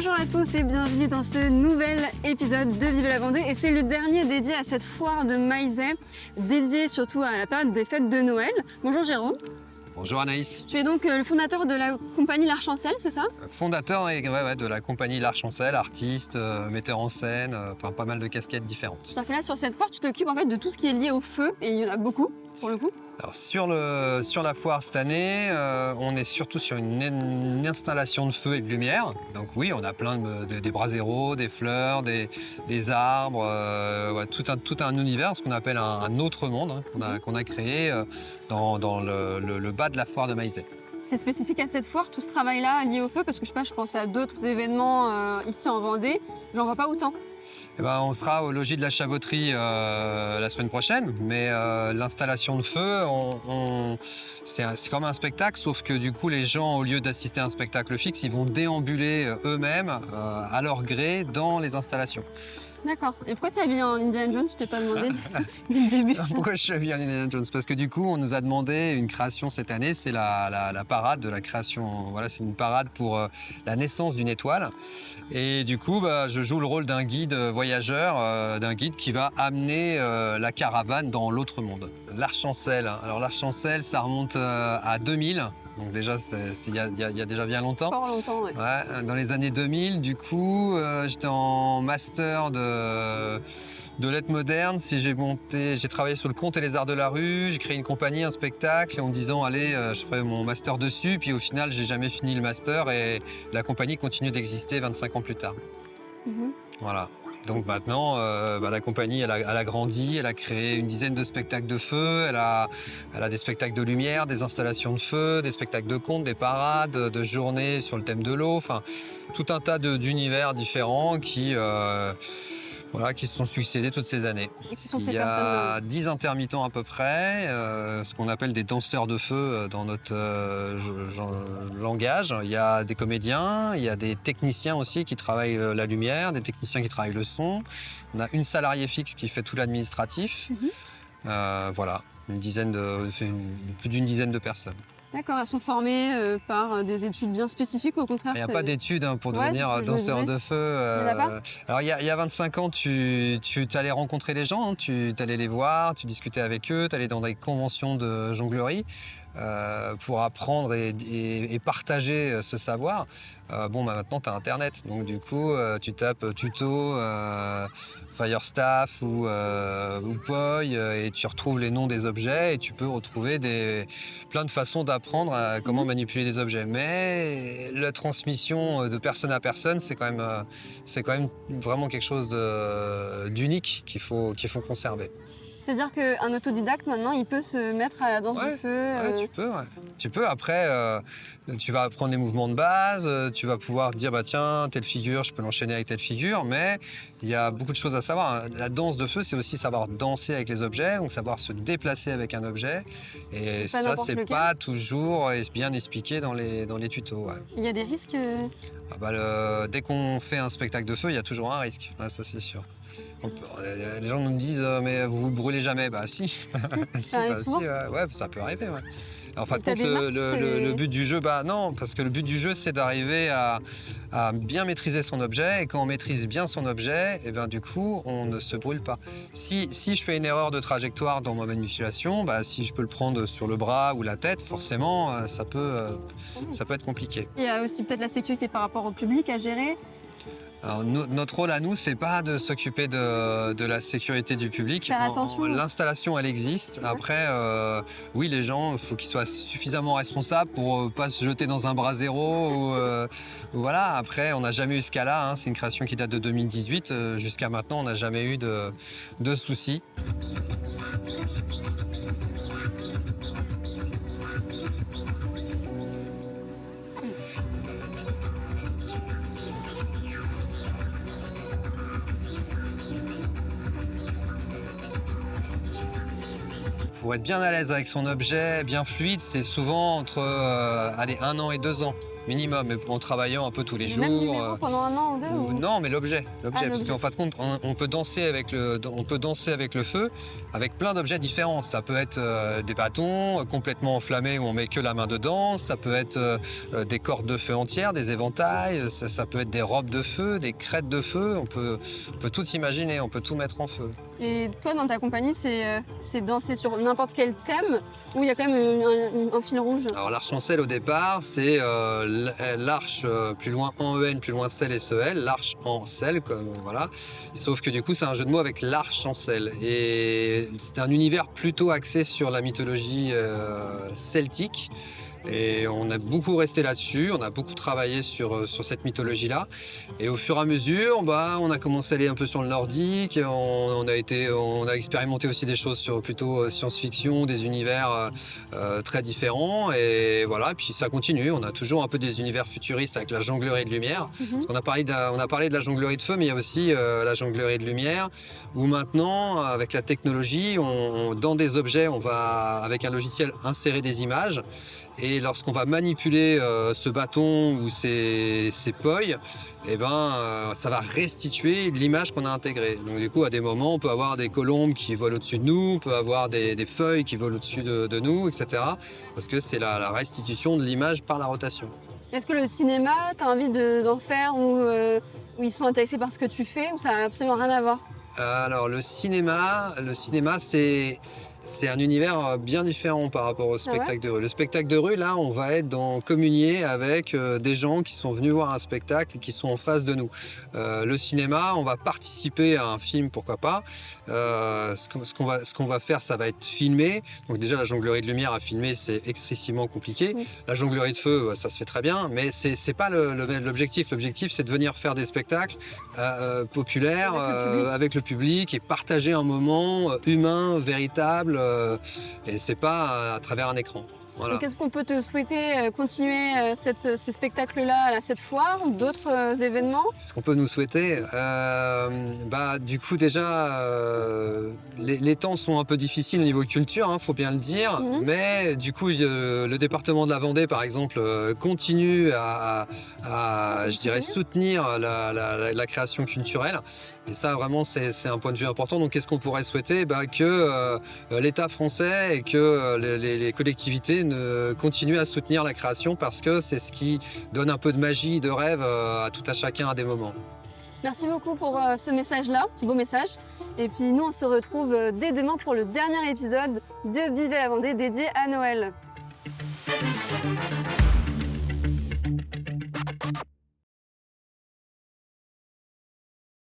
Bonjour à tous et bienvenue dans ce nouvel épisode de Vive la Vendée et c'est le dernier dédié à cette foire de Maillezais, dédié surtout à la période des fêtes de Noël. Bonjour Jérôme. Bonjour Anaïs. Tu es donc le fondateur de la compagnie L'Arc-en-Ciel, c'est ça? Fondateur de la compagnie L'Arc-en-Ciel, artiste, metteur en scène, enfin pas mal de casquettes différentes. C'est-à-dire que là sur cette foire tu t'occupes en fait de tout ce qui est lié au feu et il y en a beaucoup pour le coup. Alors sur la foire cette année, on est surtout sur une installation de feu et de lumière. Donc oui, on a plein des braseros, des fleurs, des arbres, tout un univers, ce qu'on appelle un autre monde qu'on a créé dans le bas de la foire de Maillezais. C'est spécifique à cette foire, tout ce travail-là lié au feu, parce que je sais pas, je pense à d'autres événements ici en Vendée, j'en vois pas autant. Eh ben, on sera au logis de la Chaboterie la semaine prochaine, mais l'installation de feu, c'est comme un spectacle, sauf que du coup les gens, au lieu d'assister à un spectacle fixe, ils vont déambuler eux-mêmes à leur gré dans les installations. D'accord. Et pourquoi tu es habillé en Indiana Jones? Je t'ai pas demandé dès le début. Pourquoi je suis habillé en Indiana Jones? Parce que du coup, on nous a demandé une création cette année, c'est la parade de la création. Voilà, c'est une parade pour la naissance d'une étoile. Et du coup, je joue le rôle d'un guide voyageur, d'un guide qui va amener la caravane dans l'autre monde. L'Arc-en-Ciel. Alors l'Arc-en-Ciel, ça remonte à 2000. Donc déjà, il y a déjà bien longtemps. Fort longtemps, oui. Ouais, dans les années 2000, du coup, j'étais en master de lettres modernes. J'ai travaillé sur le conte et les arts de la rue. J'ai créé une compagnie, un spectacle, en me disant, allez, je ferai mon master dessus. Puis au final, j'ai jamais fini le master et la compagnie continue d'exister 25 ans plus tard. Voilà. Donc maintenant, la compagnie, elle a grandi, elle a créé une dizaine de spectacles de feu, elle a des spectacles de lumière, des installations de feu, des spectacles de contes, des parades, de journées sur le thème de l'eau, enfin tout un tas d'univers différents qui se sont succédés toutes ces années. Et qui sont ces Il y a personnes 10 intermittents à peu près, ce qu'on appelle des danseurs de feu dans notre langage. Il y a des comédiens, il y a des techniciens aussi qui travaillent la lumière, des techniciens qui travaillent le son. On a une salariée fixe qui fait tout l'administratif. Voilà, plus d'une dizaine de personnes. D'accord, elles sont formées par des études bien spécifiques, au contraire. Il n'y a pas d'études pour devenir danseur de feu. Il n'y en a pas? Alors il y a 25 ans, tu allais rencontrer les gens, tu allais les voir, tu discutais avec eux, tu allais dans des conventions de jonglerie pour apprendre et partager ce savoir. Maintenant, tu as Internet, donc du coup, tu tapes tuto, Firestaff ou Poi et tu retrouves les noms des objets et tu peux retrouver plein de façons d'apprendre à comment manipuler des objets. Mais la transmission de personne à personne, c'est quand même vraiment quelque chose d'unique qu'il faut conserver. C'est-à-dire qu'un autodidacte, maintenant, il peut se mettre à la danse de feu Tu peux. Après, tu vas apprendre des mouvements de base, tu vas pouvoir dire, tiens, telle figure, je peux l'enchaîner avec telle figure, mais il y a beaucoup de choses à savoir. La danse de feu, c'est aussi savoir danser avec les objets, donc savoir se déplacer avec un objet. Et ça, c'est pas toujours bien expliqué dans les tutos. Ouais. Il y a des risques dès qu'on fait un spectacle de feu, il y a toujours un risque, ça c'est sûr. Les gens nous disent mais vous vous brûlez jamais? Si. Ça arrive souvent. Ça peut arriver. Ouais. En fin de compte, le but du jeu, non, parce que le but du jeu, c'est d'arriver à bien maîtriser son objet. Et quand on maîtrise bien son objet, et du coup, on ne se brûle pas. Si je fais une erreur de trajectoire dans ma manipulation, si je peux le prendre sur le bras ou la tête, forcément, ça peut être compliqué. Il y a aussi peut-être la sécurité par rapport au public à gérer. Alors, notre rôle à nous, c'est pas de s'occuper de la sécurité du public. Faire attention. L'installation, elle existe. Après, oui, les gens, il faut qu'ils soient suffisamment responsables pour pas se jeter dans un brasero. Voilà. Après, on n'a jamais eu ce cas-là. C'est une création qui date de 2018. Jusqu'à maintenant, on n'a jamais eu de soucis. Pour être bien à l'aise avec son objet, bien fluide, c'est souvent entre 1 an et 2 ans. minimum, mais en travaillant un peu tous les Le jours. même numéro pendant 1 an ou 2 ou... Non, mais l'objet, parce l'objet. qu'en fin de compte, on peut danser avec le feu, avec plein d'objets différents. Ça peut être des bâtons complètement enflammés où on met que la main dedans, ça peut être des cordes de feu entières, des éventails, ça peut être des robes de feu, des crêtes de feu. On peut tout imaginer, on peut tout mettre en feu. Et toi, dans ta compagnie, c'est danser sur n'importe quel thème ou il y a quand même un fil rouge? Alors l'arche en selle au départ, c'est l'arche plus loin en EN, plus loin selle et SEL, l'arche en selle, voilà. Sauf que du coup, c'est un jeu de mots avec l'arche en selle. Et c'est un univers plutôt axé sur la mythologie celtique. Et on a beaucoup resté là-dessus, on a beaucoup travaillé sur cette mythologie-là. Et au fur et à mesure, on a commencé à aller un peu sur le nordique, on a expérimenté aussi des choses sur plutôt science-fiction, des univers très différents. Et voilà, puis ça continue, on a toujours un peu des univers futuristes avec la jonglerie de lumière. Parce qu'on a parlé de la jonglerie de feu, mais il y a aussi la jonglerie de lumière, où maintenant, avec la technologie, dans des objets, on va, avec un logiciel, insérer des images. Et lorsqu'on va manipuler ce bâton ou ces poils, ça va restituer l'image qu'on a intégrée. Donc du coup, à des moments, on peut avoir des colombes qui volent au-dessus de nous, on peut avoir des feuilles qui volent au-dessus de nous, etc. Parce que c'est la restitution de l'image par la rotation. Est-ce que le cinéma, tu as envie d'en faire ou ils sont intéressés par ce que tu fais ou ça n'a absolument rien à voir? Alors le cinéma, c'est un univers bien différent par rapport au spectacle de rue. Le spectacle de rue, là, on va être communier avec des gens qui sont venus voir un spectacle et qui sont en face de nous. Le cinéma, on va participer à un film, pourquoi pas. Ce qu'on va faire, ça va être filmer. Donc déjà, la jonglerie de lumière à filmer, c'est excessivement compliqué. Oui. La jonglerie de feu, ça se fait très bien, mais c'est pas l'objectif. L'objectif, c'est de venir faire des spectacles populaires avec le public et partager un moment humain, véritable. Et c'est pas à travers un écran. Voilà. Et qu'est-ce qu'on peut te souhaiter continuer ces spectacles-là à cette foire ou d'autres événements? Ce qu'on peut nous souhaiter, du coup déjà, les temps sont un peu difficiles au niveau culture, faut bien le dire, mais du coup le département de la Vendée, par exemple, continue à je dirais, soutenir la création culturelle. Et ça, vraiment, c'est un point de vue important. Donc, qu'est-ce qu'on pourrait souhaiter? Que l'État français et que les collectivités continuent à soutenir la création parce que c'est ce qui donne un peu de magie, de rêve à tout à chacun à des moments. Merci beaucoup pour ce message-là, ce beau message. Et puis nous, on se retrouve dès demain pour le dernier épisode de Vivez la Vendée dédié à Noël.